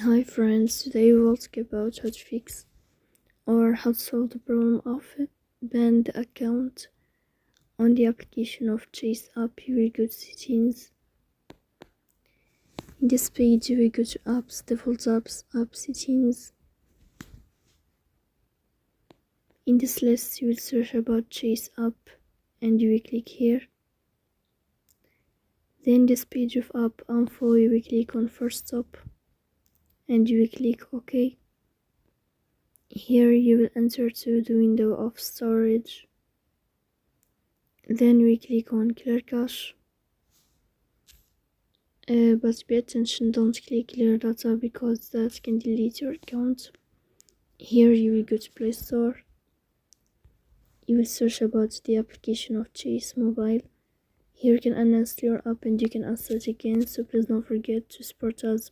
Hi friends, today we will talk about how to fix or how to solve the problem of a banned account on the application of Chase app. You will go to settings. In this page you will go to apps, default apps, app settings. In this list you will search about Chase app and you will click here. Then this page of app info you will click on first stop and you will click OK. Here you will enter to the window of storage. Then we click on clear cache. But pay attention, don't click clear data because that can delete your account. Here you will go to Play Store. You will search about the application of Chase Mobile. Here you can uninstall your app and you can install it again, so please don't forget to support us.